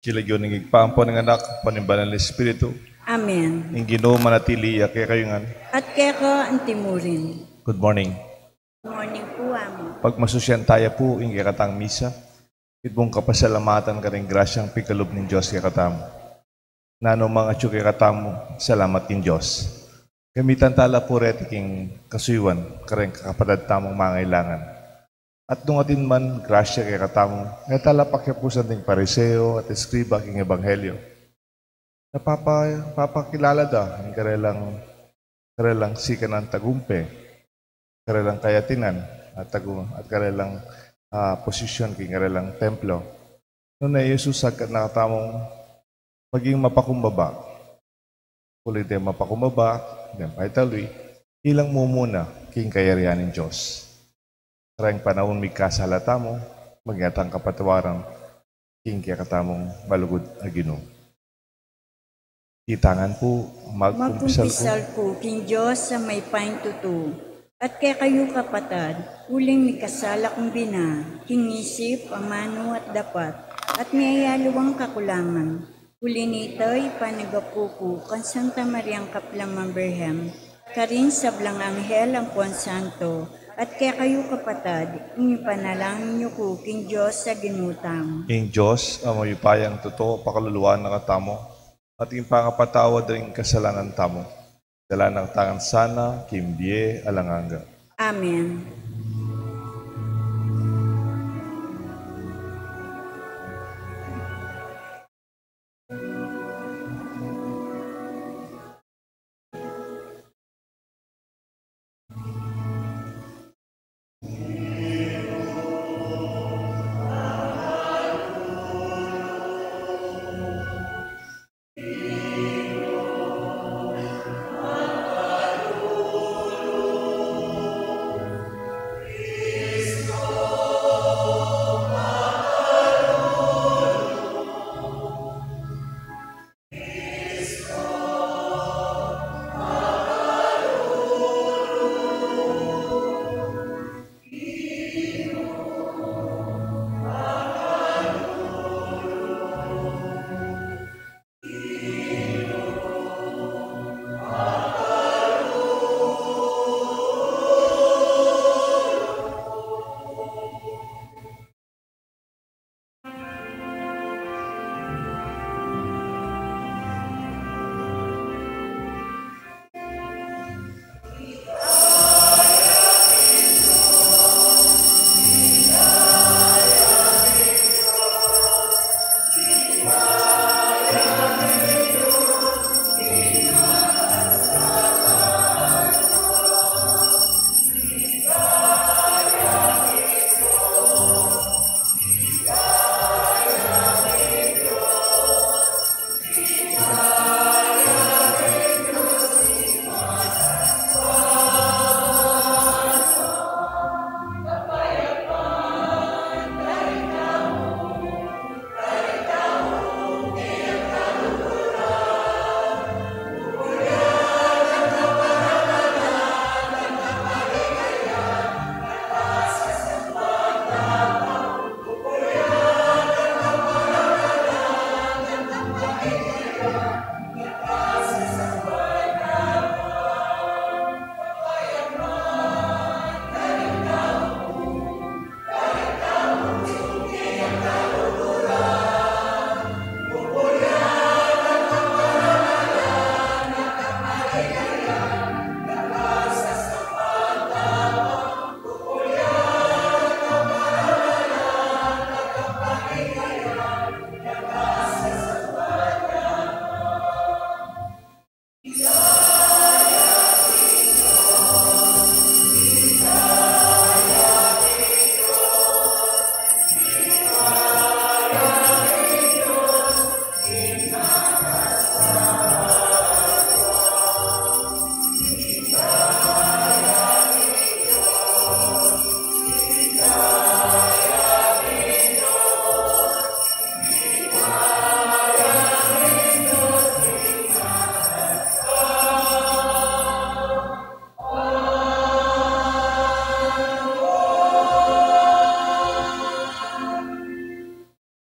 Kilagyo ng igpaampo ng anak, panimbalan ng Espiritu, Amen. ang Ginoo manatili, kaya kayungan. At kaya ko ang timurin. Good morning. Morning po, Amo. Pagmasusyan tayo po, ang katang misa, itbong kapasalamatan ka rin grasyang pikalob ng Diyos kaya katamo. Nano mga tiyok kaya katamo, salamat ng Diyos. Gamitan tala po retiking kasuywan, kareng kakapatad tamong mga kailangan. At nung atin man, grasya kay katamo, ay tala pakyapusan ting pariseo at eskriba king ebanghelyo. Napapakilala da, ang karelang sikan ng tagumpe, karelang kayatinan, at karelang posisyon king karelang templo. Noon na Jesus agad nakatamong maging mapakumbaba. Kulit din mapakumbaba, din paitaloy, ilang mo muna king kayarihan ng Diyos. Karang panahon may kasalata mo, magyatang kapatawaran, king kaya katamong balugod agino. Itangan po, magkumpisal po, King Diyos sa may paintuto. At kaya kayo kapatad, uling may kasala kong bina, kingisip, amano at dapat, at may ayaluwang kakulangan. Uli nito'y panagapupo kan Santa Mariang Kaplamang Berhem, karin sa Blang Anghel ang Puan Santo, at kaya kayo kapatad, inipanalangin niyo ko, King Diyos sa ginutang. King Diyos, amoy payang totoo, pakaluluan ng katamo, at yung pangapatawad rin kasalanan tamo. Dala ng tangan sana, kimbie, alanganga. Amen.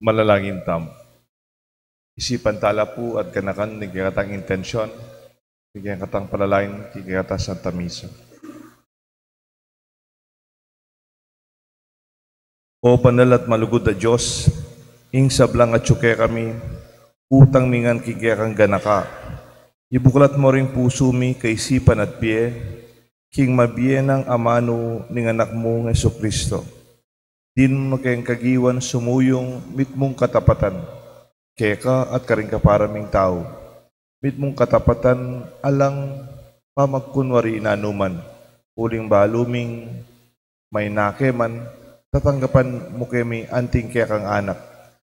Malalangin tamo. isipan tala po at kanakan ni katang intensyon, ni katang palalain, ni katang Santa Misa. O panal at malugod na Diyos, ing sablang at syuke kami, utang mingan kikekang ganaka. Ibuklat mo ring puso mi kaisipan at biye, king mabiye ng amano ng anak mo ng Kristo. Din mo kayang kagiwan sumuyong mitmong katapatan, keka at karing kaparaming tao. Mitmong katapatan alang pamagkunwari inanuman, uling baluming may nakeman, tatanggapan mo kami anting kekang anak,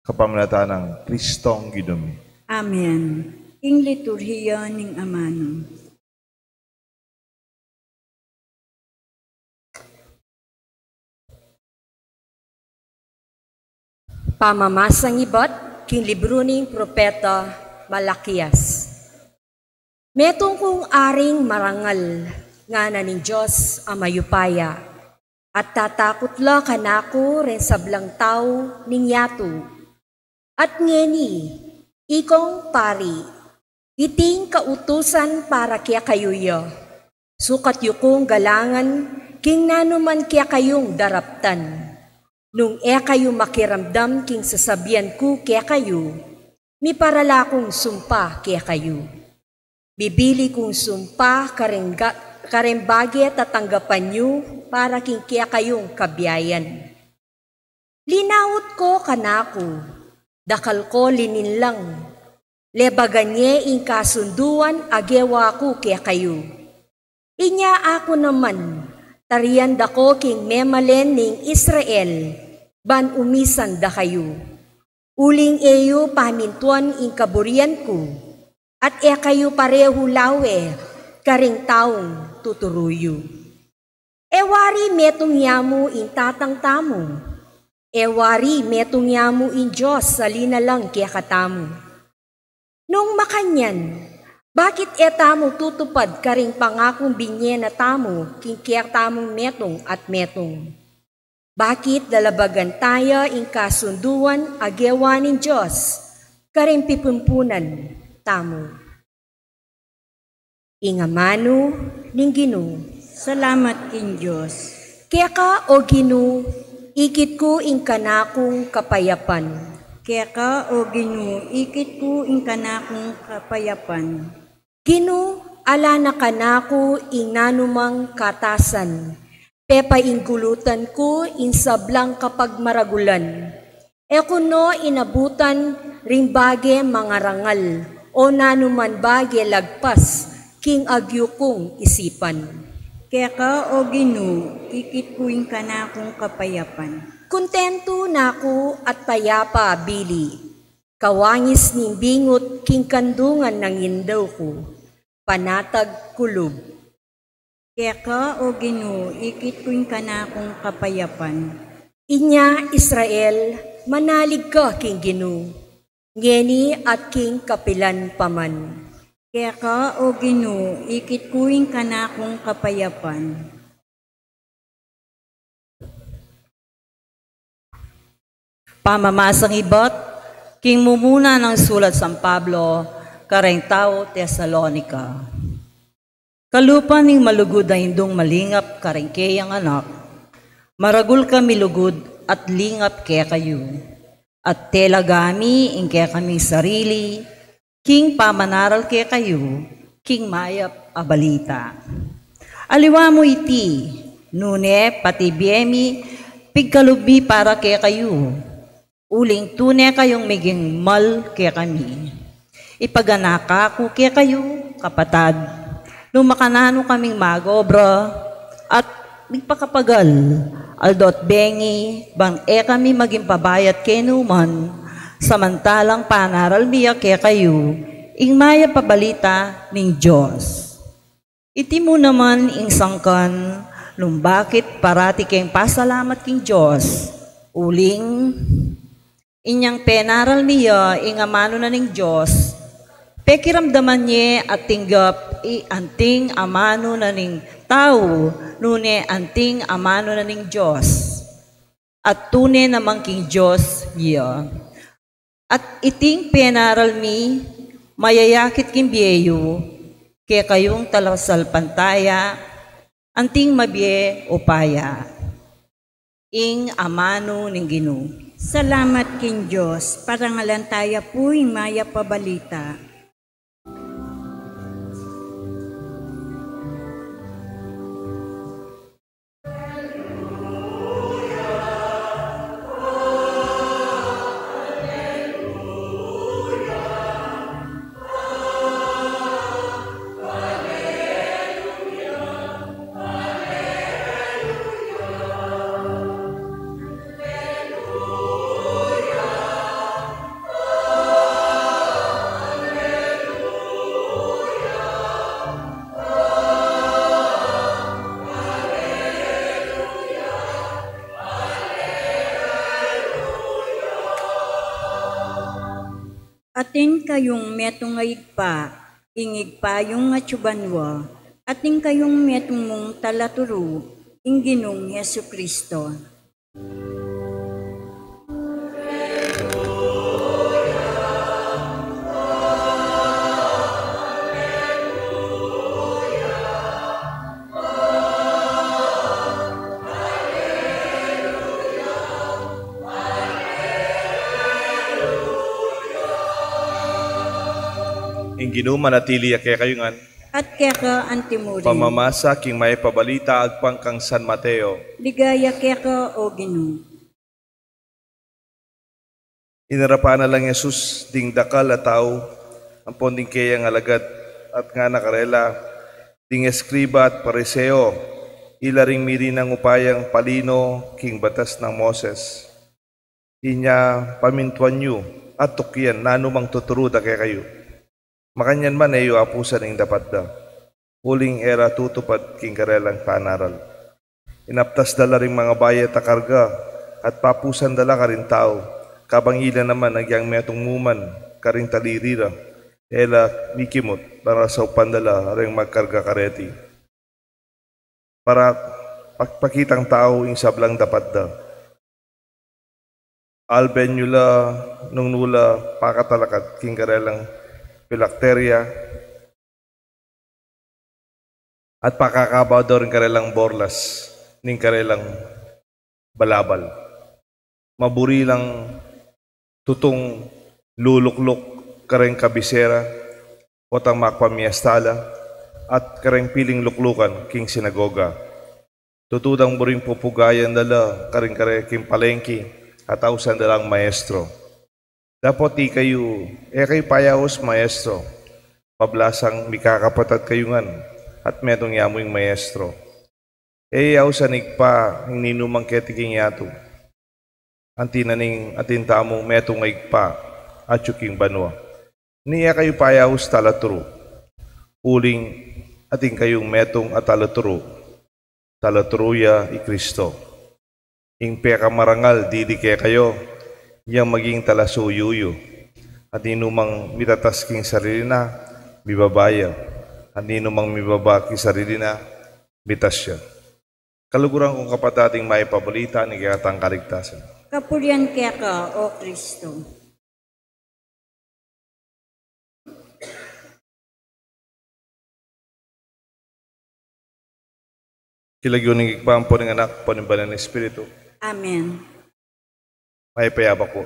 kapamanataan ng Kristong Ginomi. Amen. Ing liturhiya ning amano. Pamamasang ibat, king libro ning propeta Malakias. Metong kong aring marangal, nga na ning Diyos amayupaya, at tatakot la kanako ren sablang tao ning yato. At ngeni, ikong pari, iting kautusan para kaya kayoya. Sukat yukong galangan, king nanuman kaya kayong daraptan. Nung kayo makiramdam king sasabihan ko kaya kayo, mi parala kong sumpa kaya kayo. Bibili kong sumpa karembagi tatanggapan nyo para king kaya kayong kabiyayan. Linawot ko kanako, dakal ko linin lang, lebaganye ing kasunduan agewa ko kaya kayo. Inya ako naman, tarian dako king memalen ning Israel, ban umisan da kayo. Uling eyo pamintuan ing kaburian ko, at kayo pareho lawe, karing taong tuturuyo. Ewari metong yamu ing tatang tamo, ewari metong yamu ing Diyos salina lang kaya katamo. Nung makanyan, bakit etamo tutupad karing pangakong binye na tamo king kaya tamong metong at metong? Bakit dalabagan tayo ing kasunduan agewa ng Diyos, karing pipumpunan tamo? Ingamano ning Ginoo. Salamat king Diyos. Kaya ka o Ginoo, ikit ko ing kanakong kapayapan. Kaya ka o Ginoo, ikit ko ing kanakong kapayapan. Ginoo, ala na kanako ing nanumang katasan. Pepa ing gulutan ko in sablang kapag maragulan. Kuno inabutan ring bage mga rangal o nanuman bage lagpas king agyo kong isipan. Kaya ka o Ginoo, ikit ko ing kanakong kapayapan. Kontento nako at payapa bili. Kawangis ning bingot king kandungan ng indaw ko. Panatag kulob. Kaya ka o Ginoo, ikit ko ing kanakong kapayapan. Inya Israel, manalig ka king Ginoo, ngeni at king kapilan paman. Kaya ka o Ginoo, ikit ko ing kanakong kapayapan. Pamamasang ibat, king mumuna ng sulat San Pablo, kareng tao Tesalonica. Kalupa ning malugod na indong malingap karengkeyang anak, maragul kami lugod at lingap kaya kayo, at telagami ing kaya kami sarili, king pamanaral kaya kayo, king mayap abalita. Aliwa mo iti, nune pati biemi, pigkalubi para kaya kayo, uling tune kayong miging mal kaya kami. Ipaganaka ko kaya kayo, kapatad, nung makanano kaming magobra at nagpakapagal, aldot bengi, bang kami maging pabayat kenuman, samantalang panaral miya kaya kayo, ing maya pabalita ning Diyos. Iti mo naman ing sangkan, nung bakit parati kayong pasalamat king Diyos, uling inyang penaral miya ing amano na ning Diyos, pekiramdaman niya at tinggap anting amano na ning tao, nune anting amano na ning Diyos. At tune namang king Diyos iya. At iting penaral mi, mayayakit king biyeyo, kaya kayong talasal pantaya, anting mabye upaya. Ing amano ning Ginoo. Salamat king Diyos, parangalan tayo po'y maya pabalita. Atin kayong metong ngayigpa, ingigpa yung nga tsubanwa, atin kayong metong mong talaturo, ing Ginoong Hesu Kristo. Ing Ginoo manatili kaya kayungan. At keka antimurin, Pamamasa king may pabalita agpang kang San Mateo. ligaya keka o Ginoo. Inarapan na lang Jesus ding dakal at tao, ang ponding kayang alagad at nga nakarela, ding eskriba at pariseo, ilaring miri ng upayang palino king batas ng Moses. Inya pamintuan nyo at tukyan na anumang tuturuda kaya kayo. Makanyan man ayo apusan ng dapat da. Huling era tutupad king karelang panaral. Inaptas dala ring mga bayat a karga at papusan dala ka rin tao. Kabangila naman nagyang metong muman karing talirira. Ela mikimot para sa upandala ring magkarga kareti. Para pagpakitang tao ing sablang dapat da. Alben nula nung nula pakatalakat king karelang pilakterya at pakakabaw daw rin karelang borlas ning karelang balabal. Maburi lang tutong luluklok kareng kabisera o tang makpamiestala at kareng piling luklukan king sinagoga. Tutudang buring pupugayan dala kareng king palengki at ausan dalang maestro. Dapat kayo payahos maestro, pablasang mikakapatad kayungan at metong yamoing maestro. Yaw sanig pa, ninumang ketiking yato. Antinaning atin tamong metong igpa at yuking banwa. Niya kayo payahos talaturo. Uling ating kayong metong at talaturuya i Kristo. Ing peka marangal, didi kaya kayo, yang maging talasuyuyo at inumang mitatas king sarili na bibabaya at inumang mibaba king sarili na bitas siya. Kaluguran kong kapatating may pabalita ni kayatang kaligtasan. Kapurian keka o Kristo. Kilagyo ng igpampo ng anak po ng banal na Espiritu. Amen. May payaba ko.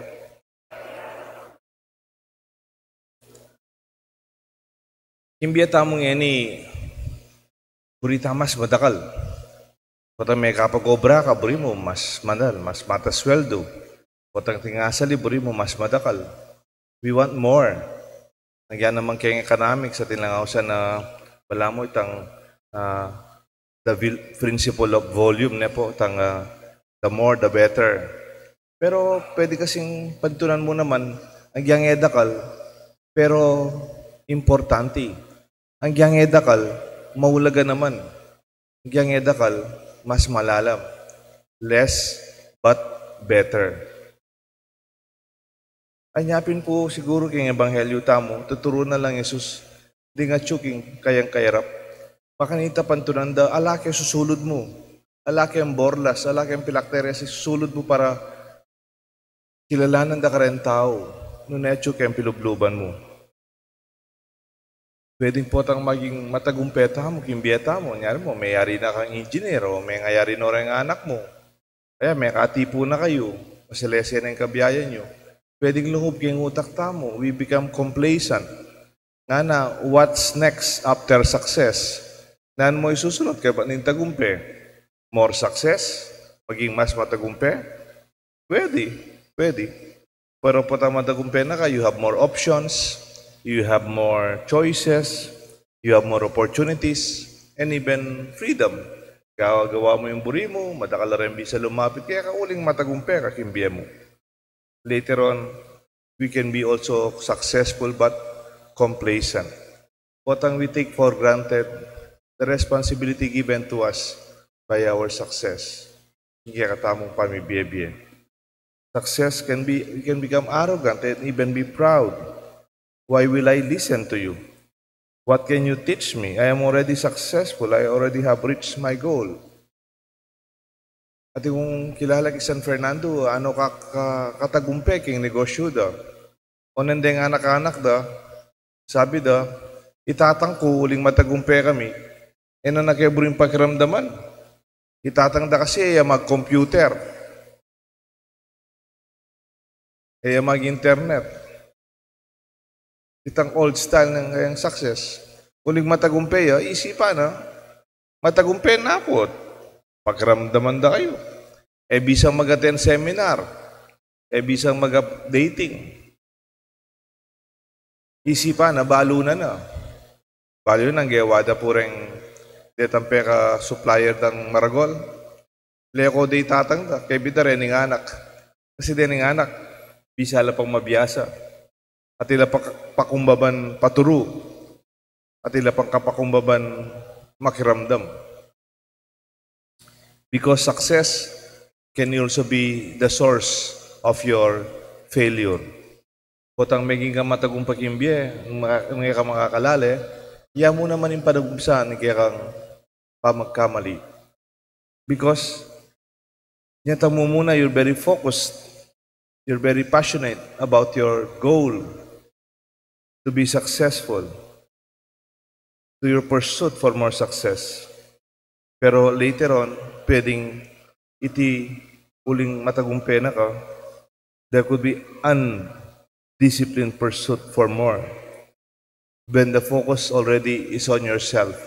Imbiya tamong yani, burita mas madakal. Kung may kapag-obra ka, buri mo mas manal, mas matasweldo. Kung tingasali, buri mo mas madakal. We want more. Nagyan naman kayong economics sa tinlangawsan na wala mo itang the principle of volume na po, itang the more the better. Pero pwede kasing pantunan mo naman ang giyang edakal, pero importante. Ang giyang edakal, maulaga naman. Ang giyang edakal, mas malalam. Less but better. Anyapin po siguro kayong ebanghelyo tamo, tuturo na lang Jesus, di nga tsuking kayang kayarap. Pakanita pantunan da, alaki susulod mo. Alaki ang borlas, alaki ang pilakterya, susulod mo para kilalanan da ka rin tao. Nunetyo kayong pilubluban mo. Pwedeng po tang maging matagumpeta mo, kimbiyeta mo. Nyari mo, mayari na kang engineer o may ngayari na rin ang anak mo. Kaya may katipo na kayo. Masalesya na yung kabiyayan nyo. Pwedeng luhub kayong utak tamo. We become complacent. Nga na, what's next after success? Naan mo isusunod kaya ba ng tagumpe? More success? Maging mas matagumpe? Pwede. Pero po tama matagumpe na ka, you have more options, you have more choices, you have more opportunities, and even freedom. Gawa mo yung buri mo, madakal rin bisa lumapit, kaya kauling matagumpe, kakimbiya mo. Later on, we can be also successful but complacent. Potang we take for granted the responsibility given to us by our success. Hindi katamong pamibiye-biye. Success we can become arrogant and even be proud. Why will I listen to you? What can you teach me? I am already successful. I already have reached my goal. At kung kilala kay San Fernando, ano katagumpe king negosyo da. O nandeng anak-anak da, sabi da, itatang ko uling matagumpe kami. E na nakebring pakiramdaman. Itatang da kasi mag-computer. Mag-internet. Itang old style ng kayang success. Uling matagumpe, isipan na. Matagumpe na po. Pagramdaman da kayo. Bisang mag-attend seminar. Bisang mag-dating. Isipan na, balo na. Balo na, gawada po rin detampe ka supplier ng Maragol. Leko day tatang da. Kaya bita rin ng anak. Kasi din ng anak, bisa la pang mabiyasa. At ila pakumbaban paturo. At ila pang kapakumbaban makiramdam. Because success can also be the source of your failure. Potang maging ka matagumpakimbye, mga ka makakalali, iya mo naman yung panagumsan, kaya kang pamagkamali. Because, nyata mo muna, you're very focused. You're very passionate about your goal to be successful, to your pursuit for more success. Pero later on, pwedeng uling matagumpe na ka, there could be undisciplined pursuit for more. When the focus already is on yourself.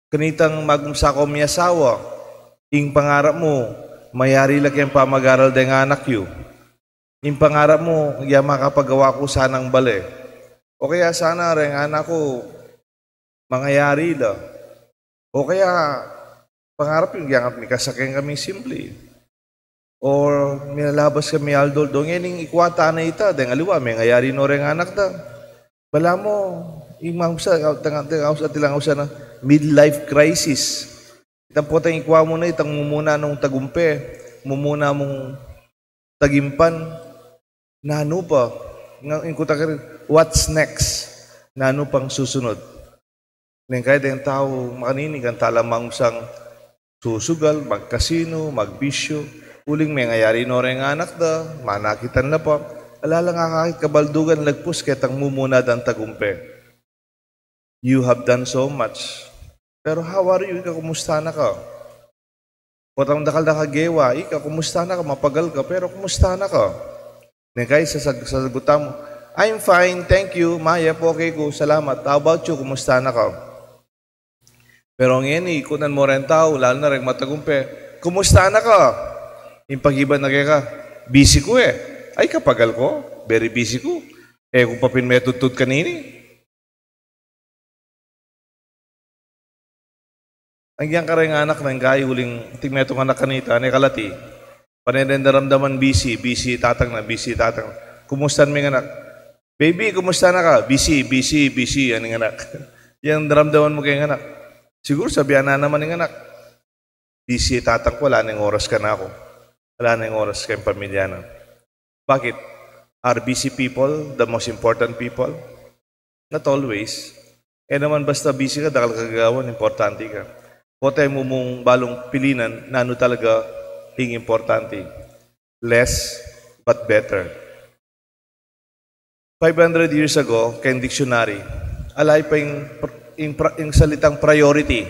Kanitang magumsako may asawa, ing pangarap mo, mayari lang yung pamag-aral ng anak yu. Yung pangarap mo, makapagawa ko sanang bale. O kaya sana rin, anak ko, mangyayari lang. O kaya, pangarap yung may kasakyan kami simple. Or, minalabas kami aldol doon, ngayon ikwata na ita, dahil aliwa, may ngayari no rin anak da. Bala mo, yung mga usa na midlife crisis. Itang po tayong ikwa mo na, itang mumuna nung tagumpe, mumuna mong tagimpan, nano pa, what's next? Nano pang susunod? Nang kahit yung tao makaninig, ang talamang sang susugal, magkasino, magbisyo, uling may ngayari no rin anak da, manakitan na pa, alala nga kahit kabaldugan, lagpus, ketang mumunad ang tagumpe. You have done so much. Pero how are you? Ika, kumusta na ka? Potang dakal na kagewa, ika, kumusta na ka? Mapagal ka, pero kumusta na ka? Kaya sasagutan mo, I'm fine, thank you, Maya, okay ko, salamat. How about you? Kumusta na ka? Pero ngayon, ikunan mo rin tao, lalo na rin matagumpe, kumusta na ka? Yung pag-iba na kaya ka, busy ko eh. Ay, kapagal ko, very busy ko. Kung papinmetutod kanini. Ang ka rin anak ng gaya, huling tingmetong anak kanita, kalati. Panendaramdaman busy tatang na. Kumusta may anak? Baby, kumusta na ka? Busy, aning anak. Yang daramdaman mo kayong anak. Siguro sabihan na naman ng anak. Busy tatang ko, wala nang oras ka na ako. Wala nang oras kayong pamilya na. Bakit? Are busy people the most important people? Not always. Naman basta busy ka, dakal kagawan, importante ka. Potay mo mong balong pilinan na ano talaga yung importante. Less but better. 500 years ago, kay dictionary, alay pa yung salitang priority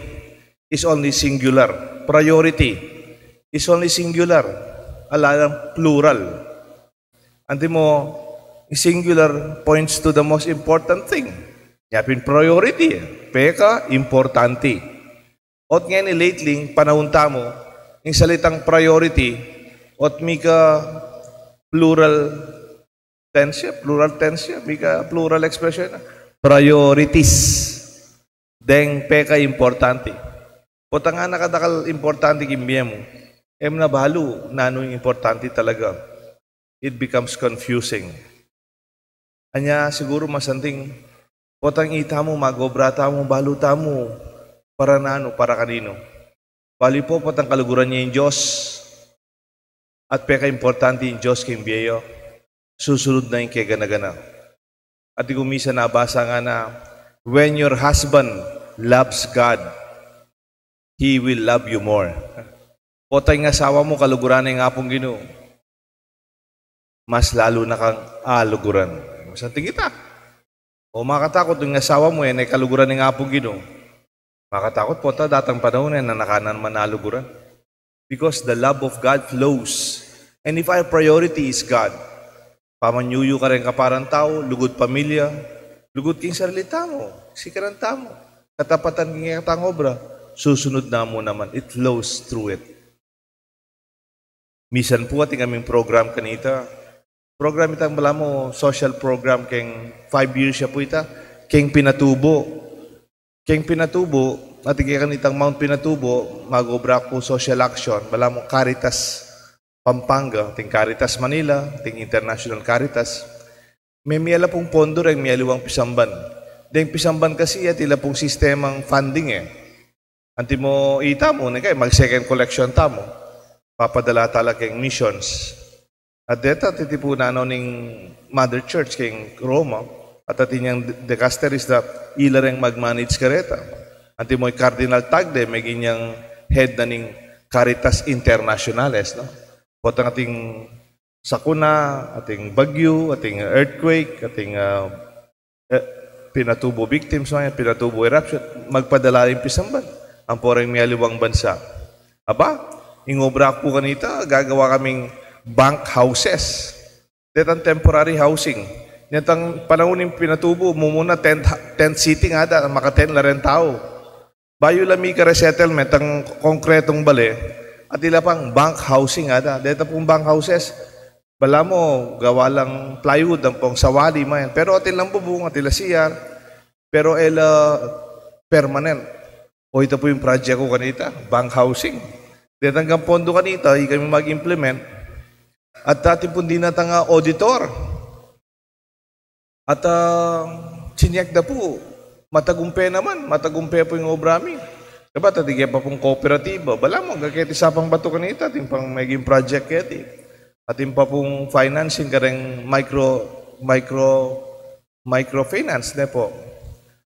is only singular. Priority is only singular. Alam plural. Anti mo, singular points to the most important thing. Yapin priority. Peka, importante. Ot nga ni lately, panahon tamo, yung salitang priority, ot mika plural tense, mika plural expression. Priorities. Deng peka, importante. Ot nga nakadakal importante kimbiya mo, na balo, nano yung importante talaga. It becomes confusing. Anya siguro masanting potang ita mo, magobrata mo, baluta mo, para nano, para kanino. Bali po potang kaluguran niya yung Diyos. At peka importante yung Diyos kay Biyo. Susunod na yung kay gana-gana. At gumisa nabasa nga na, when your husband loves God, He will love you more. Potay nga asawa mo, kaluguran na yung apong Ginoo. Mas lalo na kang aluguran. Masanting kita. O makatakot yung asawa mo, ay kaluguran ng apong Ginoo. Makatakot po, datang panahon na nakanan man aluguran. Because the love of God flows. And if our priority is God, pamanyuyo ka rin kaparang tao, lugod pamilya, lugod king sarlita mo, sikaranta mo, katapatan king katang obra, susunod na mo naman. It flows through it. Misan po ating aming program kanita. Program itang bala mo, social program keng 5 years siya po ita, keng Pinatubo. Keng Pinatubo, ating kanitang Mount Pinatubo, mag-obra po social action, bala mo Caritas Pampanga, ating Caritas Manila, ating International Caritas. May miyala pong pondo rin, miyaliwang pisamban. Deng pisamban kasi at ila pong sistemang funding Anti mo ita mo, mag-second collection tamo. Papadala talaga keng missions. At deta titipunan ning Mother Church keng Roma at atin yung decasteries na ilareng mag-manage kareta. Anti mo'y Cardinal Tagde, may ganyang head na ning Caritas Internationales. No? Potang ating sakuna, ating bagyo, ating earthquake, ating Pinatubo victims, Pinatubo eruption, magpadala yung pisamban. Ang poreng miyaliwang bansa. Aba, ingobra po kanita, gagawa kaming bank houses. Detang temporary housing. Netang panahon ng Pinatubo, mumuna tent sitting ada, maka-10 la rin tao. Bayo lami ka resettlement, ang konkretong bale, at ila pang bank housing ada. Deta pong bank houses, bala mo, gawa lang plywood, ang pong sawali man. Pero atin lang bubong, atila siyar, pero permanent. O ito po yung project ko kanita, bank housing. Detang kang pondo kanita, kami mag-implement. At dati po din natang auditor. At sinyak na po, matagumpe naman, matagumpe po yung obrami. Diba, tatigyan pa pong kooperatiba. Bala mo, gagketi sa pang bato kanita, ating pang maging project keti. Ating pa pong financing kareng microfinance na po.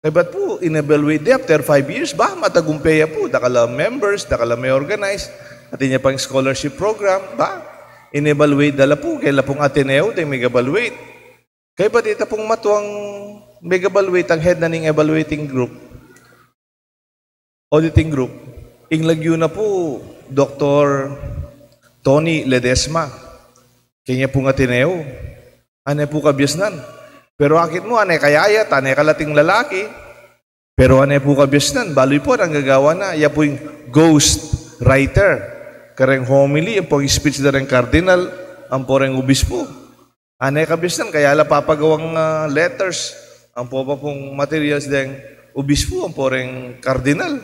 Diba po, in-evaluate after 5 years, ba, matagumpeya po, dakala members, dakala may organize, atin niya pang scholarship program, ba, in-evaluate dala po, kaya pong Ateneo, din mag-evaluate. Kaya ba dito pong matuang mag-evaluate ang head na ning evaluating group, auditing group, inglagyo na po, Dr. Tony Ledesma, kanya pong Ateneo, anay po kabyasnan. Pero akit mo, anay kayayat, anay kalating lalaki, pero anay po kabyasnan, baloy po, ang gagawa na, iya po yung ghost writer, kareng homily, ang pong speech na rin cardinal, ang poreng obispo. Anay kabyasnan, kaya la papagawang letters, ang po pa pong materials ng obispo, ang poreng cardinal.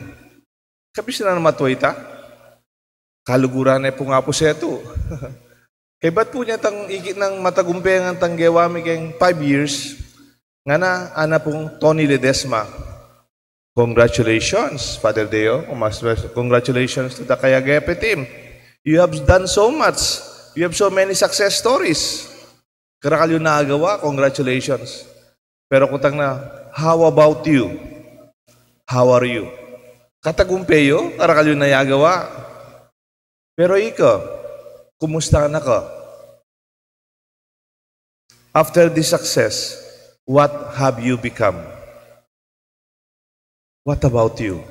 Kabyasnan na matuwita, kaluguran ay po nga po siya ito. Kaya ba't po niya tang ikit ng matagumpay ang tanggewami kayong 5 years, nga na, ana pong Tony Ledesma. Congratulations, Father Deo. Congratulations to the Kayagepe team. You have done so much. You have so many success stories. Karakal yung naagawa, congratulations. Pero kutang na, how about you? How are you? Katagumpeyo, karakal yung nayagawa. Pero ikaw, kumusta na ka? After this success, what have you become? What about you?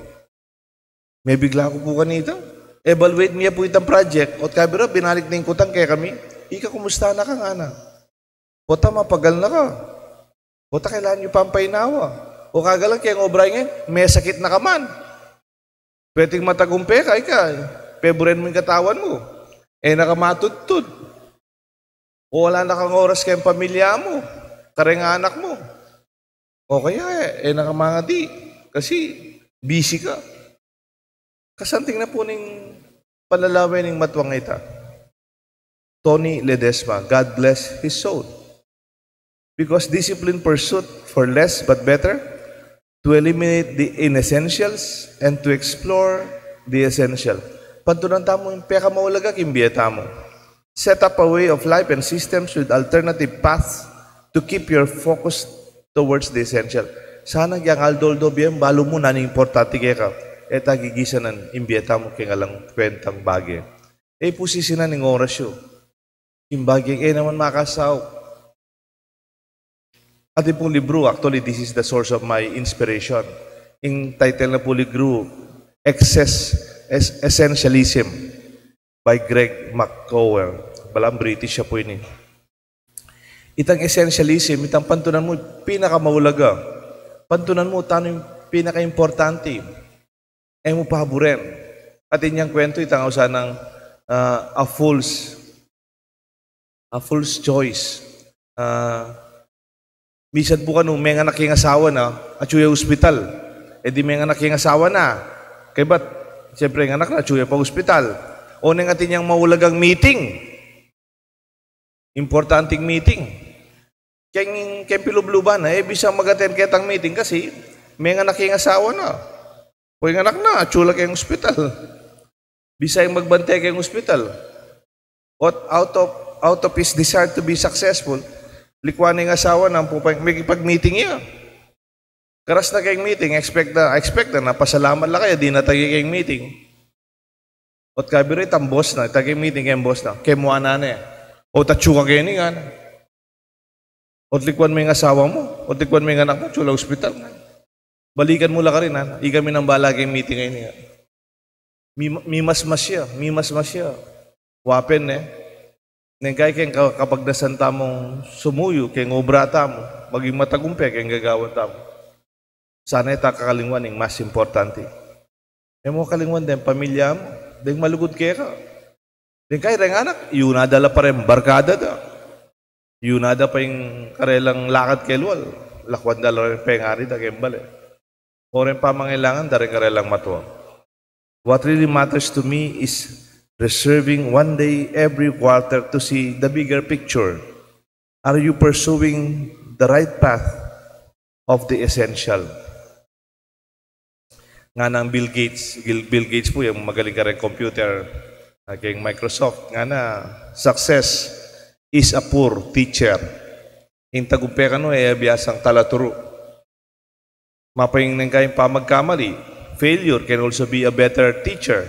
May bigla ko po kanito. Evaluate niya po itang project. At kabiro, binalik na yung kutang kaya kami. Ika, kumusta na ka nga na? Kota, mapagal na ka. Kota, kailangan nyo pampaynawa. O kagalang kaya ng obra ngayon, may sakit na ka man. Pwedeng matagumpe ka, ika. Peboren mo yung katawan mo. Nakamatudtud. O wala na kang oras kayong pamilya mo. Kareng anak mo. O kaya, nakamangadi. Kasi, busy ka. Kasanting na po ng panalawin ng matwang ita. Tony Ledesma, God bless his soul. Because disciplined pursuit for less but better, to eliminate the inessentials and to explore the essential. Pantunan tamo yung peka maulaga kimbiya tamo. Set up a way of life and systems with alternative paths to keep your focus towards the essential. Sana yang aldoldo biyang balo mo na ng importante kaya ka. Gigisa ng imbiyeta mo kaya lang kwentang bagay. Pusisi na ng oras yun. Yung bagay, naman makasaw. At yung libro, actually, this is the source of my inspiration. Yung title na po libro, Essentialism by Greg McCowell. Balang British siya po yun. Itang essentialism, itang pantunan mo, pinakamaulaga. Pantunan mo, tano yung pinaka-importante. Mo pahaburin. At inyang kwento, itang usan ng a fool's choice. Misan po kanong may anak yung asawa na at yung hospital. Di may anak yung asawa na. Kaya ba't? Siyempre yung anak na at yung pa hospital. O nang atin niyang maulagang meeting. Importanting meeting. Kaya pilubluban na, bisang mag-attend kitang meeting kasi may anak yung asawa na. O yung anak na, chula kayong hospital. Bisayang magbantay kayong hospital. Out of his desire to be successful, likwan ng asawa na may pag-meeting niya. Karas na kayong meeting, expect na napasalamat lang kayo, di na tayo kayong meeting. At kabirit ang boss na, taging meeting kayong boss na, kaya mo anane. O tatsuka kayo ni nga. O likwan mo yung asawa mo, o likwan mo yung anak mo, chula hospital nga. Balikan mo lang ka rin, ha? Kami ng bala kayong meeting ngayon. Mimas-mas siya. Wapen, Nengkay kayong kapag nasanta mong sumuyo, kayong obrata mo, maging matagumpe, kayong gagawan tamo. Sana ita kakalingwan yung mas importante. Mo kalingwan din, pamilya mo, din malugod kaya ka. Din kaya rin anak, yun nadala pa rin, barkada da. Yun nada pa yung karelang lakad kelwal. Lakwan dala rin pengari da kayong bali. O rin pamangailangan, da rin karelang matuwa. What really matters to me is reserving one day every quarter to see the bigger picture. Are you pursuing the right path of the essential? Nga ng Bill Gates po, yung magaling ka rin computer, kayong Microsoft, nga na success is a poor teacher. Yung tagumpe ka biyasang talaturo. Mapayang nang kayong pamagkamali. Failure can also be a better teacher.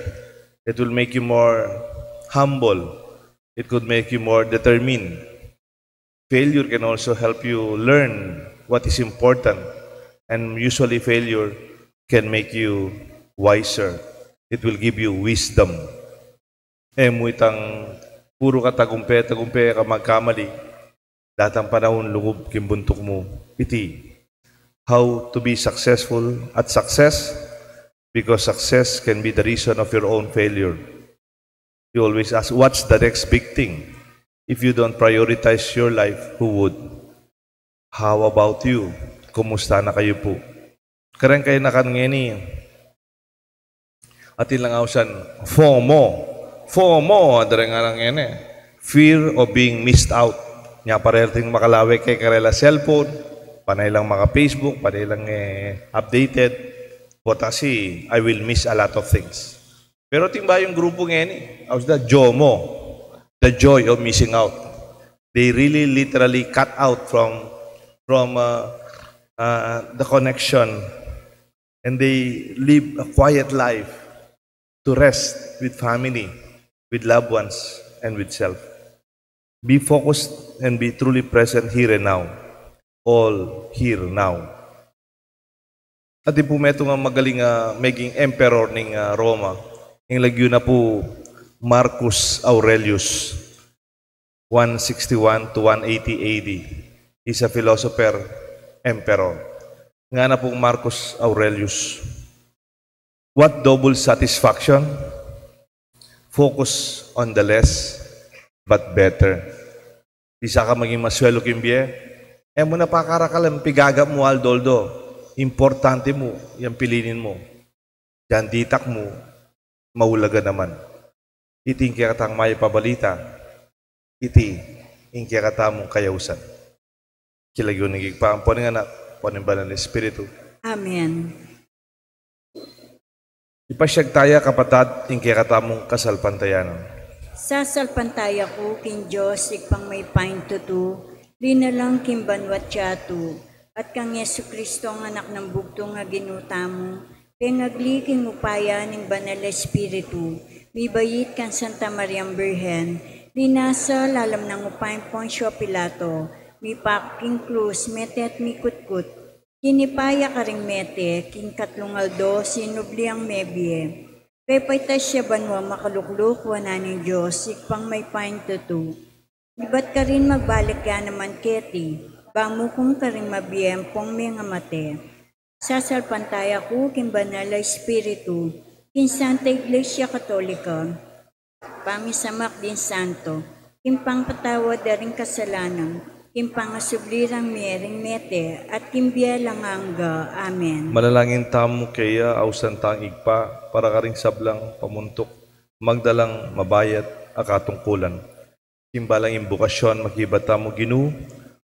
It will make you more humble. It could make you more determined. Failure can also help you learn what is important. And usually failure can make you wiser. It will give you wisdom. Mo itang puro ka tagumpe ka magkamali. Datang panahon lugub kimbuntok mo. Iti. How to be successful at success? Because success can be the reason of your own failure. You always ask, what's the next big thing? If you don't prioritize your life, who would? How about you? Kumusta na kayo po? Karang kayo nakangeni. At ilang ausan, FOMO, adarang nga lang fear of being missed out. Nga parelting makalawi kay karela cellphone, panay lang maka Facebook, panay lang updated. Kasi I will miss a lot of things. Pero timba yung grupo ngayon how's that? JOMO, the joy of missing out. They really literally cut out from the connection, and they live a quiet life to rest with family, with loved ones, and with self. Be focused and be truly present here and now. All here now. At di po meto nga magaling maging emperor ng Roma. Yung lagyo na po Marcus Aurelius, 161 to 180 AD. He's a philosopher, emperor. Nga na po Marcus Aurelius. What double satisfaction? Focus on the less, but better. Isa ka maging maswelo kimbye, mo na pakarakalam, pigaga mo aldoldo. Importante mo, yung pilinin mo. Diyan ditak mo, maulaga naman. Iti kaya katang may pabalita. Iti, kaya katamong kayausan. Kilagyo ng gigpaan po ng anak, po ng banal na Espiritu. Amen. Ipasyag tayo kapatad, kaya katamong kasalpantayanan. Sasalpantaya ko kin Diyos, ikpang may pain tutu, linalang kimbanwat tiyatu, at kang Yesu Kristo ang anak ng bugto nga ginutamo, kay nagliking upaya ng banal na Espiritu, mibayit kan Santa Mariam Birhen, linasa lalam ng upayin Poncio Pilato, mi paking krus, mete at mi kutkut, kinipaya ka ring mete, king katlungaldo, sinubli ang mebye, pepaytas siya banwa makalukluk, wana ng Diyos, ikpang may pain tutu. Iba't ka rin magbalik ka naman keti, bamo kong ka rin mabiyempong mga mate. Sasalpantaya ko kin banal na Espiritu, kin Santa Iglesia Katolika, pamisamak din santo, kin pangpatawad na rin kasalanan, kin pangasublirang mering mete, at kin biyalang hangga. Amen. Manalangin tamo kaya ausan tang igpa, para ka ring sablang pamuntok, magdalang mabayat akatungkulan. Kimbalang imbukasyon, makibata mo ginu,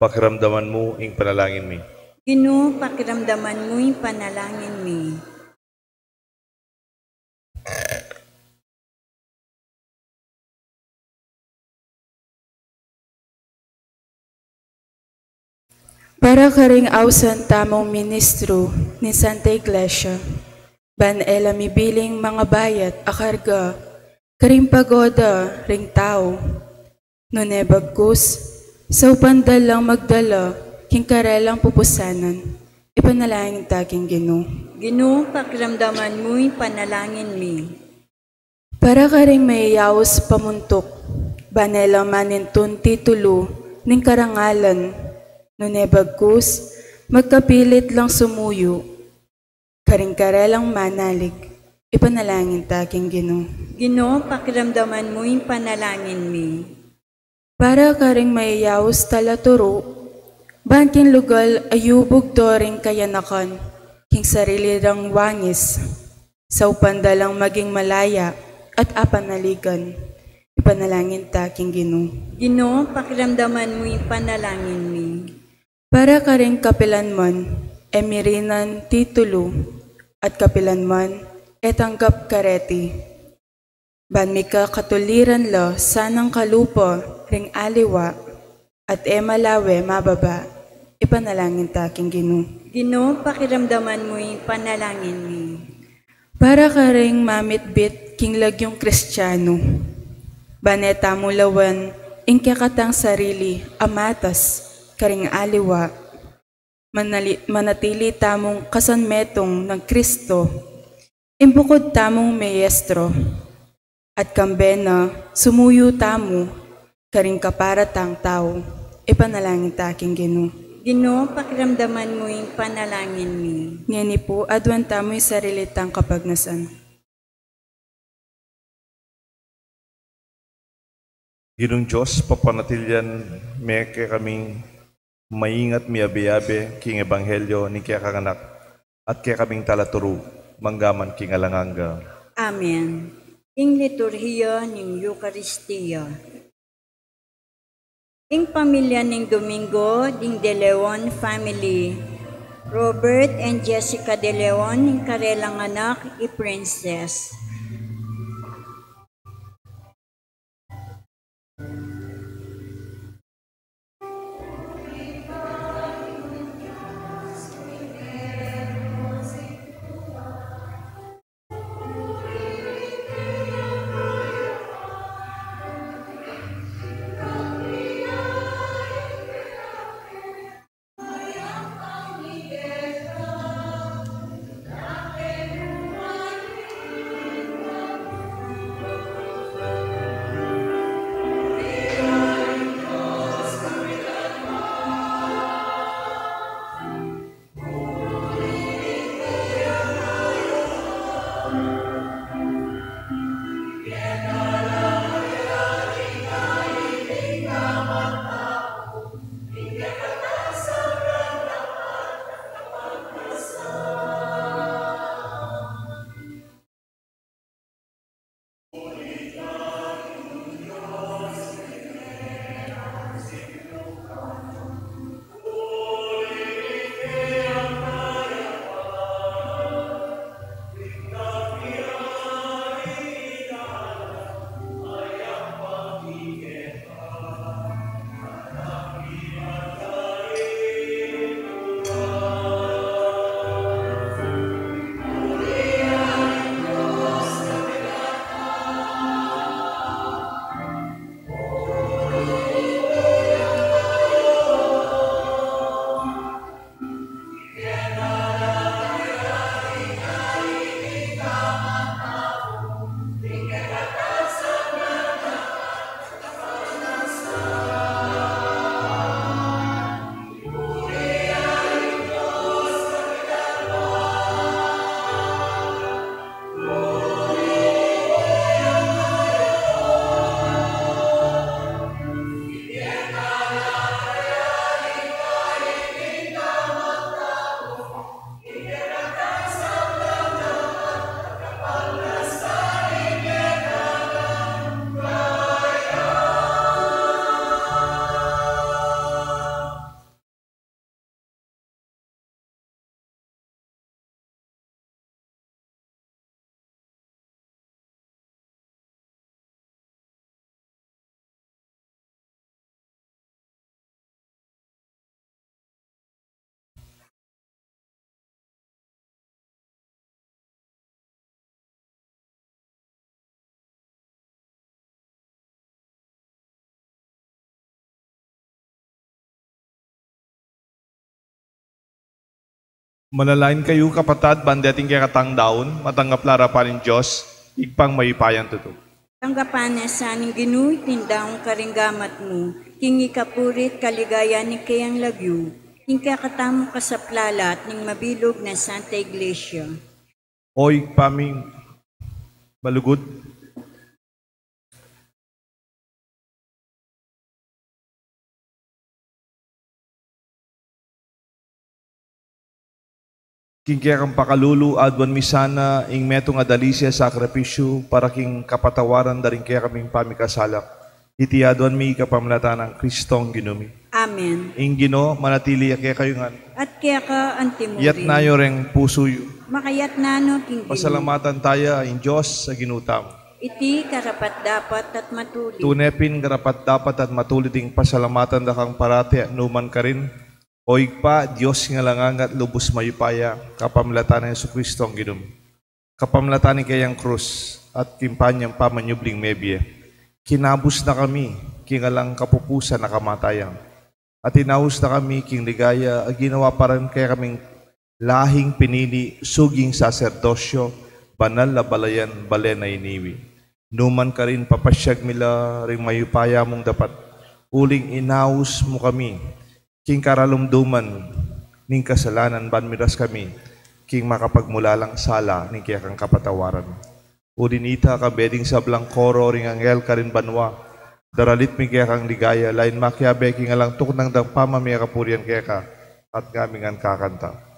pakiramdaman mo ing panalangin mi. Ginu, pakiramdaman mo yung panalangin mi. Para karing ausan tamong ministro ni Santa Iglesia, ban ela mibiling mga bayat akarga, karing pagoda ring tao, nune bagkus, sa upandal lang magdala, kingkarelang pupusanan, ipanalangin taking Gino. Ginu, pakiramdaman mo yung panalangin mi. Para karing mayayaos pamuntok, banela manintun titulo, ning karangalan, nune bagkus, magkapilit lang sumuyo, karing karelang manalig, ipanalangin taking Gino. Ginu, pakiramdaman mo yung panalangin mi. Para karing mayayaos talaturo, banking lugal ayubog to ring kayanakan, king sarili rang wangis, sa upandalang maging malaya at apanaligan, ipanalangin taking Gino. Ginu, pakiramdaman mo yung panalangin mi. Para karing kapilanman, emirinan titulo, at kapilanman, etanggap kareti. Ban mika katuliran lo, sanang kalupo, ring aliwa, at malawe mababa, ipanalangin taking Gino. Ginu, pakiramdaman mo yung panalangin mi. Para karing mamitbit king lagyong Kristiyano, baneta mulawan, ingkakatang sarili, amatas, karing aliwa, manatili tamong kasanmetong ng Kristo, imbukod tamong mayestro, at kambena, sumuyo tamo, karing kaparatang tao, ipanalangin taking Gino. Ginu, pakiramdaman mo yung panalangin mi. Ngani po, adwan tamo'y sarilitang kapagnasan. Ginong Diyos, papanatilyan may kaya kaming maingat mi abe-abe king ebanghelyo ni kaya kanganak at kaya kaming talaturo manggaman king alanganga. Amen. Ing liturhiya ng Eucharistia. Ing pamilya ng Domingo, ding De Leon family, Robert and Jessica De Leon, ng karelang anak, i-princess. Malalain kayo kapatad, bandeting kaya katang daon, matanggap lara pa rin Diyos, igpang mayupayan tuto. Tanggapan na sa aning ginuy, tindaong karinggamat mo, kingi kapurit kaligaya ni kayang lagyo, king kakatamo ka sa plalat ning mabilog na Santa Iglesia. Oy, paming malugod. King kaya kang pakalulu, adwan misana, ing metong adalisya sakripisyo, para king kapatawaran daring kaya kaming pamikasalak. Iti adwan mi kapamlatan ng Kristong ginumi. Amen. Ing Gino, manatili kaya kayo nga. At kaya ka antimurin. Yat na yoreng puso yu. Makayat nano king ginuy. Pasalamatan tayo, in Diyos, sa ginutam. Iti karapat dapat at matuli. Tunepin karapat dapat at matuliding pasalamatan da kang parati at numan ka rin. Oig pa, Diyos nga langang at lubos mayupaya, kapamlatan ng Jesucristo ang ginum. Kapamlatan ni kayang krus at kimpanyang pamanyubling mebye. Kinabus na kami, kingalang kapupusan na kamatayan. At inaus na kami, king ligaya, ginawa pa rin kaya kaming lahing pinili, suging saserdosyo, banal na balayan, balen na iniwi. Numan ka rin papasyag mila, ring mayupaya mong dapat. Uling inaus mo kami, king karalumduman, ning kasalanan, banmiras kami, king makapagmulalang sala, ning kaya kang kapatawaran. Udinita ka beding sa blangkoro, ring angel ka rin banwa, daralit mi kaya kang ligaya, lain makyabe, king alang tuknang dang pamamaya kapurian kaya ka, at gamingan kakanta.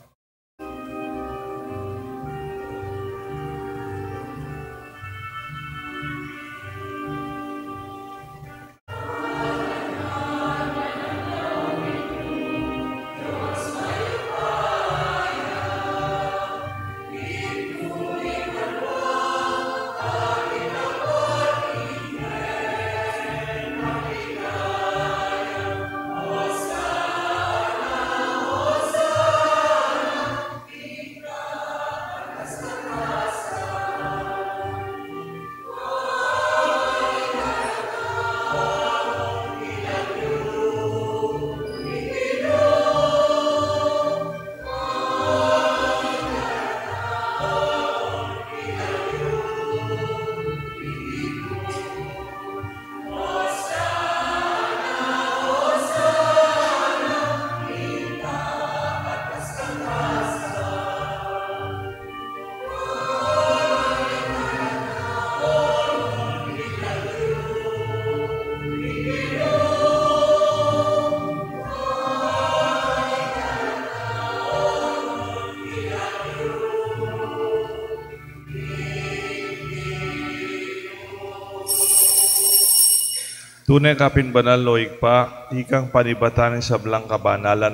Tunay kapin banal loig pa, ikang panibatanin sa blang kabanalan.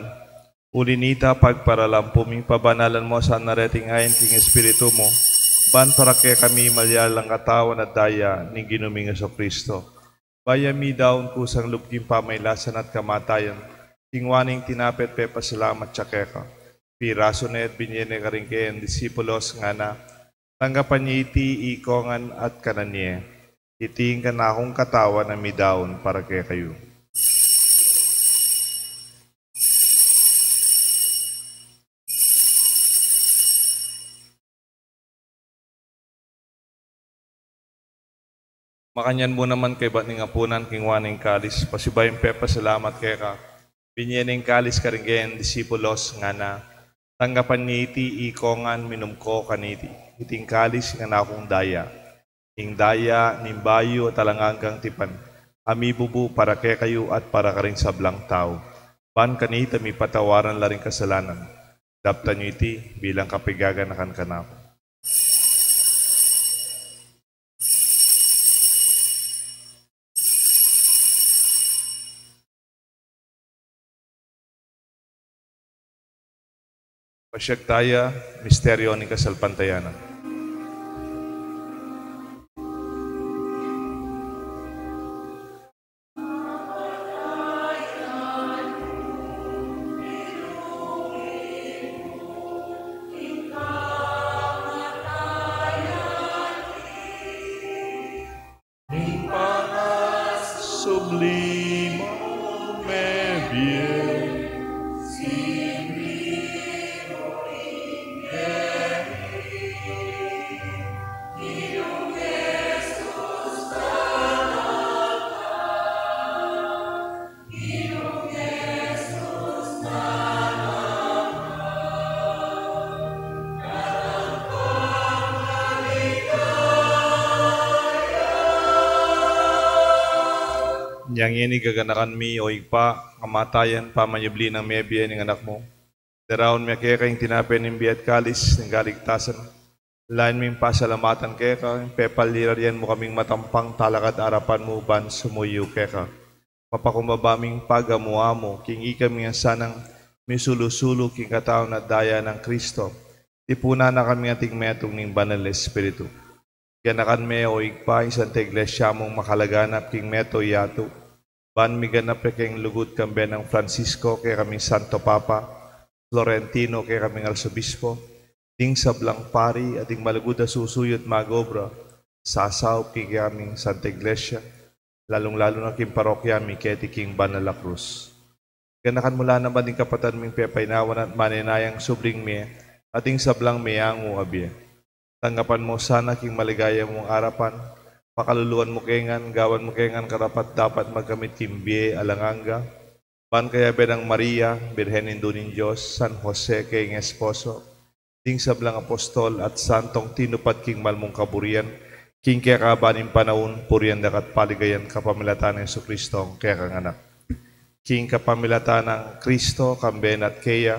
Ulinita pagparalampuming pabanalan mo sa nareting ayon king Espiritu mo, ban para kaya kami malyalang katawan at daya ni ginuming Jesucristo. Bayami daon kusang lubking pamaylasan at kamatayan, tingwaning tinapet pe pasalamat tsakeka. Piraso na at binyene ka rin kayan disipulos nga na, tanggapan niya iti ikongan at kananye. Iting ka na akong katawan na midaon para kaya kayo. Makanyan mo naman kay ba't ngapunan kingwaning kalis, pasibayin pepa salamat kaya ka. Binyening kalis ka rin kayan disipulos nga na, tanggapan ni iti ikongan minumko kaniti, iting kalis nga na akong daya. Ing daya, nimbayo, talangagang tipan, amibubu para kaya kayo at para ka rin sa blang tao. Ban kanita mi patawaran la rin kasalanan. Dapta nyo iti bilang kapigaganakan ka na ako. Pasyag taya, misteryo ni kasalpantayanan. Yang ini gaganakan mi o igpa, kamatayan, pamayubli ng mebiya ng anak mo. Daraon mi kaya kayong tinapin ng biyat kalis ng galigtasan. Lain mi pasalamatan kaya ka, pepalirarian mo kaming matampang talakad arapan mo ban sumuyo kaya ka. Mapakumbabaming pagamuha mo, kingi kami ang sanang misulusulo king katao na daya ng Kristo. Tipuna na kami ating metong ning banal Espiritu. Ganakan me o igpa, isang iglesia mong makalaganap king meto yato. Ban mi ganap kayong lugod kambe ng Francisco kay kaming Santo Papa, Florentino kay kaming Arsobispo, ding sablang pari at ding malugod na susuyot magobra, sasaw kay kaming Santa Iglesia, lalong-lalo na king parokya mi keti king Banal la Cruz. Ganakan mula naman ding kapatan ming pepainawan at maninayang subling mi, at ding sablang miyango abye. Tanggapan mo sana king maligaya mong arapan, pakaluluan mo kengan, gawan mo kengan karapat dapat magkamit kimbiye alanganga. Ban kaya benang Maria, Birhen Indunin Diyos, San Jose kayong esposo, ding sablang apostol at santong tinupat king malmong kaburian, king kaya kabanin panahon, purian dakat paligayan kapamilatan ng Jesucristo ang kaya kang anak. King kapamilatan ng Kristo, kamben at kaya,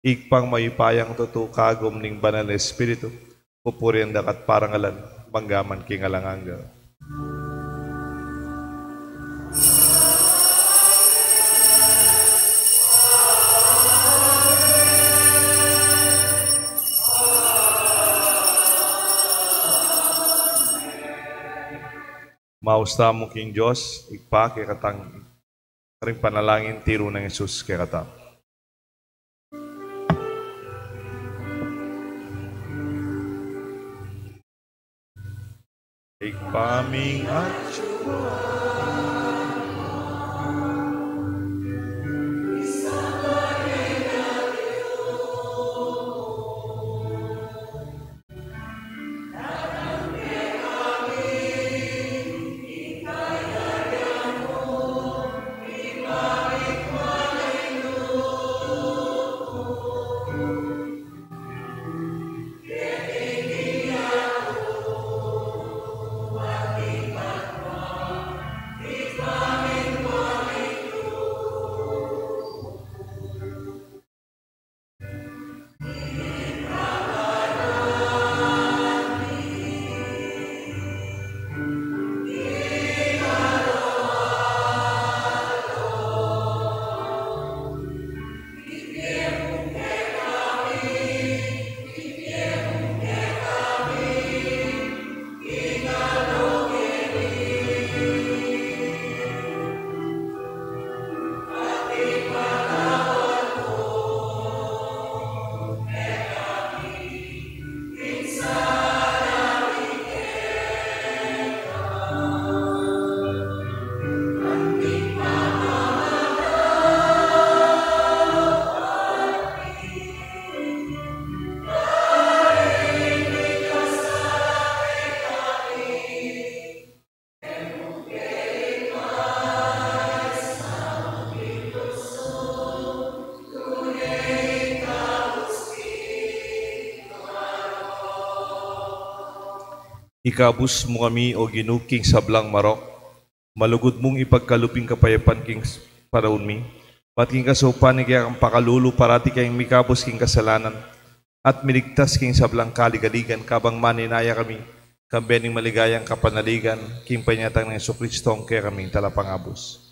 igpang mayupayang tutu kagom ning banal na Espiritu, pupurian dakat parangalan, banggaman king alanganga. Mausta mo king Diyos, igpa kay katang ring panalangin tiro ng Jesus kay katang. Igpaming at ikabus mo kami o ginuking sablang marok, malugod mong ipagkaluping kapayapan king paraon mi, pat king kasupan ni kaya ang pakalulu parati kayong mikabus king kasalanan, at miligtas king sablang kaligaligan kabang maninaya kami, kambening maligayang kapanaligan, king panyatang ng Jesucristo ang kaya kaming talapangabos.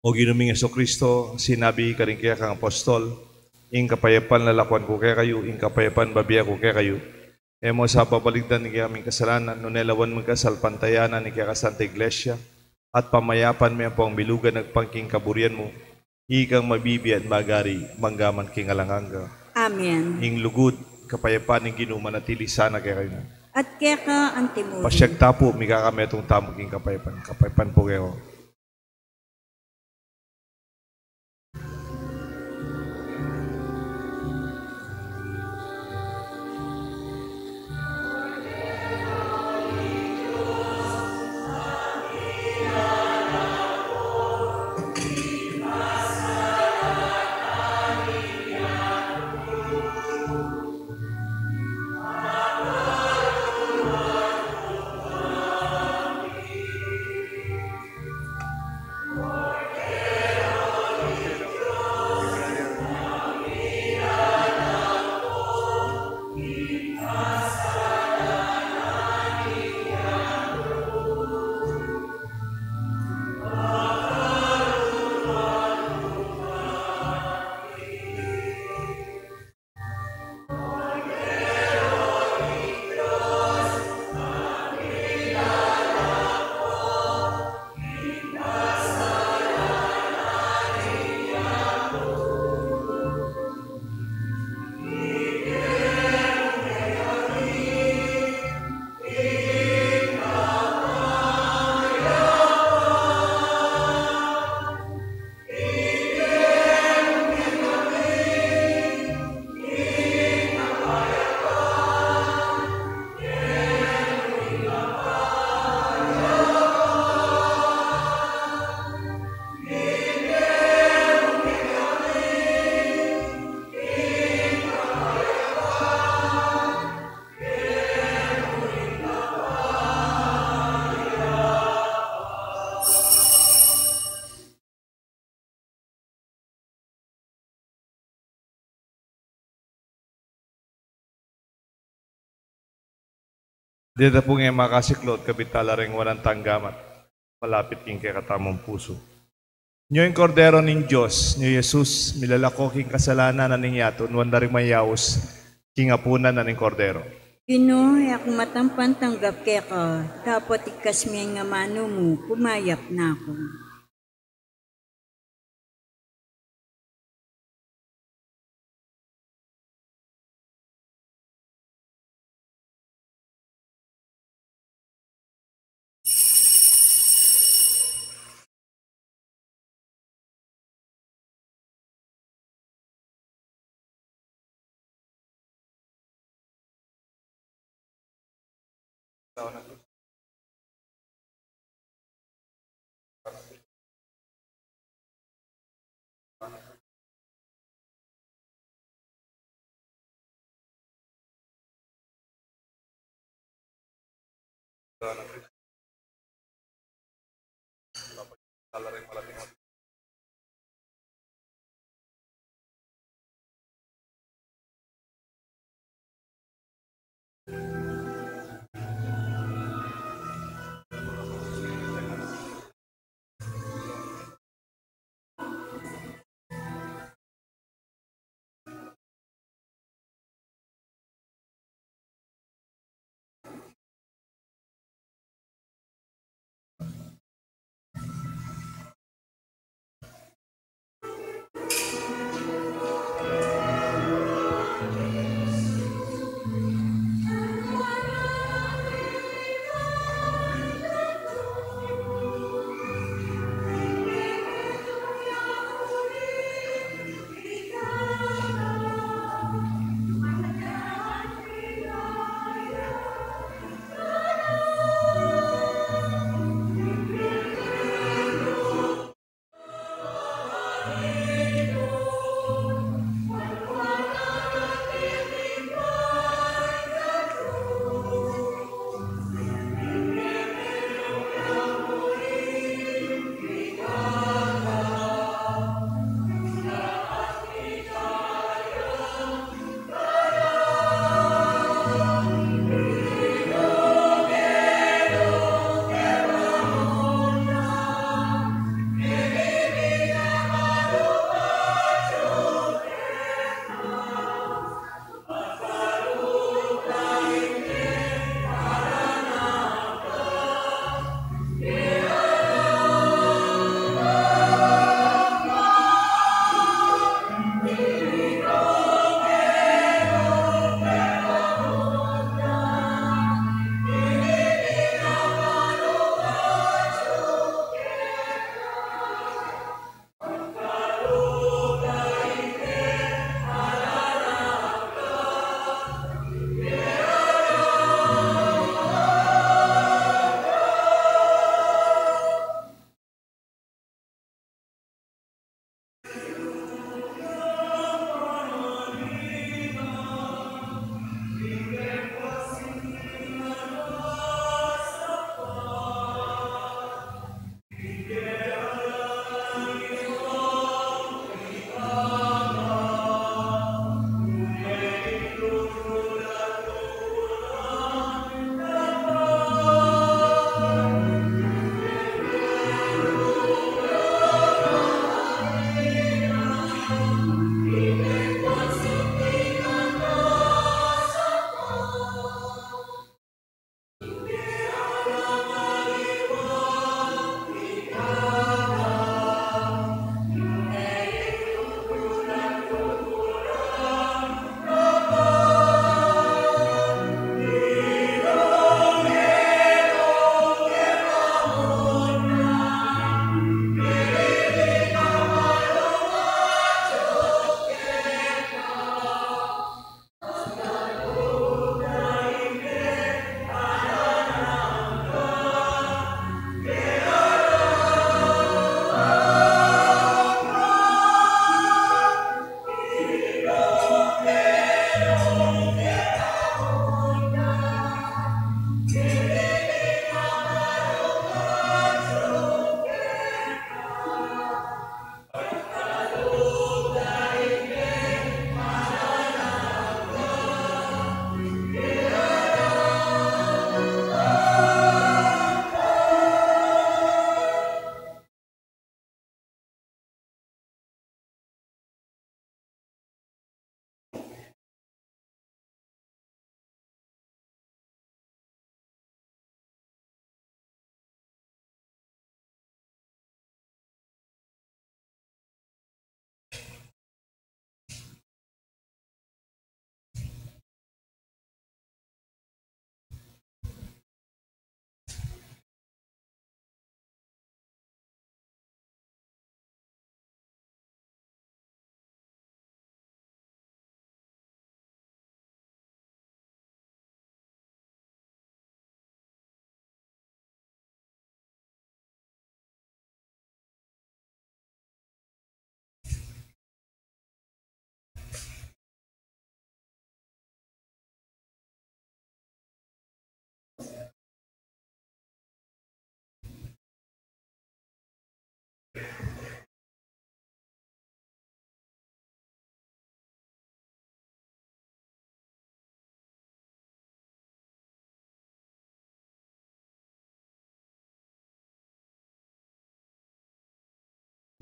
O ginuming Jesucristo, sinabi ka rin kaya kang apostol, ing kapayapan lalakwan ko kaya kayo, ing kapayapan babiya ko kaya kayo. E mo sa pabaligdan ni kaya aming kasalanan, nunelawan mo ka salpantayanan ni kaya ka Santa Iglesia, at pamayapan mo po ang bilugan nagpangking kaburian mo, ikang mabibi at magari, manggaman king alanganga. Amen. Ing lugod, kapayapan ng ginumanatili sana kaya kayo. At kaya ka ang timuri. Pasyag tapo, may kakami itong tamog king kapayapan. Kapayapan po kayo. Di na po ngayon makasiklot, kabitala rin walang tanggamat. Malapit king kay katamong puso. Nyo yung kordero ng Diyos, nyo Jesus, milalako king kasalanan na ning yato, nuwan na rin mayawos, king apunan na ning kordero. Ginoo, yak matampan tanggap kay ka, dapat ikas may nga mano mo, pumayap na ako.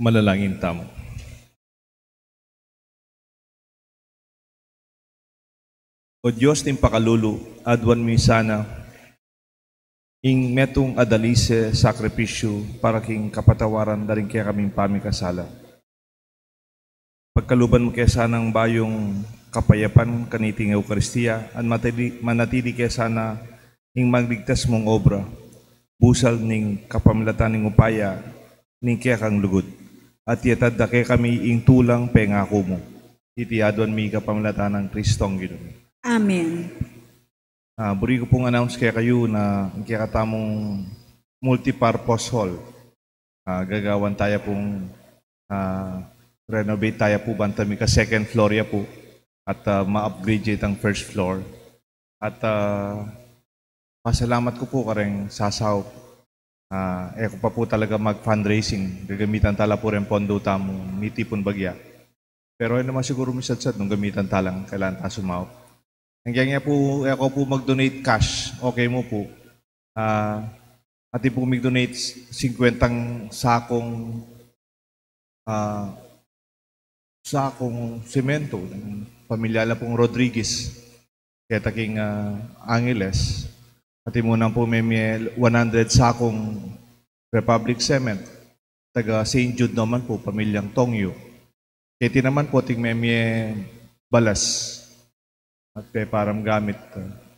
Manalangin tamo. O Diyos ting pakalulu, adwan mi sana, ing metong adalise sakripisyo para king kapatawaran daring kaya kaming pamikasala. Pagkaluban mo kaya sanang bayong kapayapan kaniting Eukaristiya, at manatili kaya sana ing magligtas mong obra, busal ning kapamilatan ning upaya, ning kaya kang lugod. At yatad da kaya kami ing tulang pengako mo. Iti adwan mi kapamilatan ng Kristong Ginoo. Amen. Buri ko pong announce kaya kayo na kaya katamong multipurpose hall. Gagawan tayo pong renovate tayo po bantami ka second floor ya po at ma-upgrade ang first floor. At pasalamat ko po kareng sasaw. Ko pa po talaga mag-fundraising. Gagamitan tala po rin pondo tamo ni Tipon Bagya. Pero ay naman siguro misadsad nung gamitan talang kailangan ta sumaw. Hanggang nga po, ako po mag-donate cash. Okay mo po. Ati po mag-donate 50 sakong semento. Pamilyala pong Rodriguez. Kaya taking Angeles. Ati mo nang po may 100 sakong Republic Cement. Taga St. Jude naman po, pamilyang Tongyo. Kaya naman po, ting may balas. At kaya parang gamit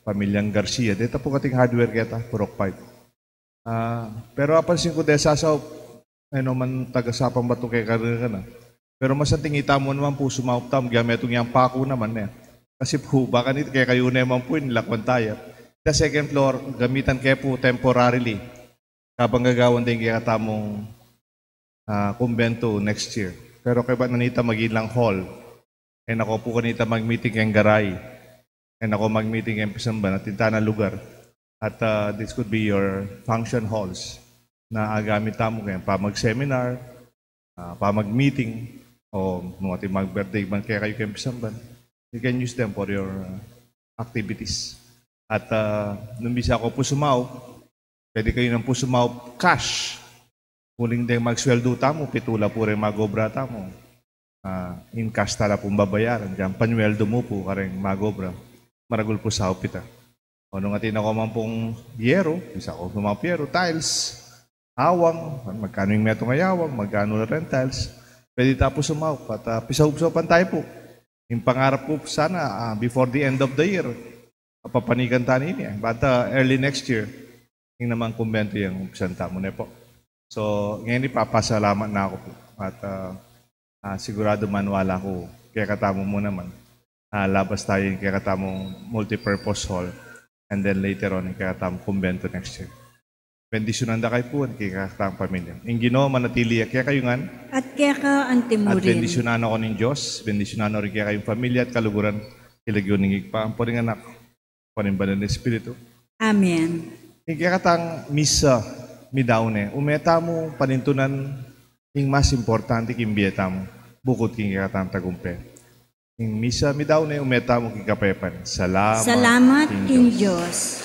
pamilyang Garcia. Dito po kating hardware kita, Purok 5. Pero apansin ko dahil sasaw, ano man tagasapang bato kay karga na. Pero mas tingita mo naman po sumautam, gamit itong yung pako naman. Kasi po, baka nito kaya kayo naman po nilakwan tayo. The second floor, gamitan kaya po temporarily. Kapag gagawan din kaya katamong kumbento next year. Pero kaya ba nanita magilang hall? And ako po kanita mag-meeting yung garay. And ako mag-meeting yung pisamban at tinta na lugar. At this could be your function halls na agamit tamo kayo pa mag-seminar, pa mag-meeting, o mga mag-birthday man kaya kayo kayo pisamban. You can use them for your activities. At nung bisa ako po sumaw, pwede kayo nang po sumaw cash. Huling din magsweldo tamo, pitula po rin magobra tamo. In cash tala pong babayaran. Diyan, panweldo mo po kareng magobra. Maragul po sa upita. O nung atin ako man pong yero, isa ko mga piero, tiles, awang, magkano yung metong ayawang, magkano na rin tiles. Pwede tapos sumaw. At pisaw-pisaw tayo po. Yung pangarap po sana, before the end of the year, papanigan tayo niya. But early next year, yung naman kumbento yung santa mo na po. So, ngayon ipapasalamat na ako po. At sigurado man wala ko. Kaya katamo mo naman. Labas tayo yung kaya katamong multipurpose hall. And then later on, yung kaya katamong kumbento next year. Bendisyonan da kayo po, kaya katamong pamilya. Yung Ginoo, manatili, kaya kayo nga. At kaya ka At antimurin. bendisyonan ako ng Diyos. Bendisyonan rin kaya kayong pamilya at kaluguran. Ilagyo ng igpaang po rin anak. Panimbanan ng Espiritu. Amen. Yung kaya katang misa, midawne, umeta mo panintunan yung mas importante kimbiyeta mo. Bukod king kaya katang tagumpe. Yung misa midawne, umeta mo kikapepan. Salamat Salamat, King Diyos.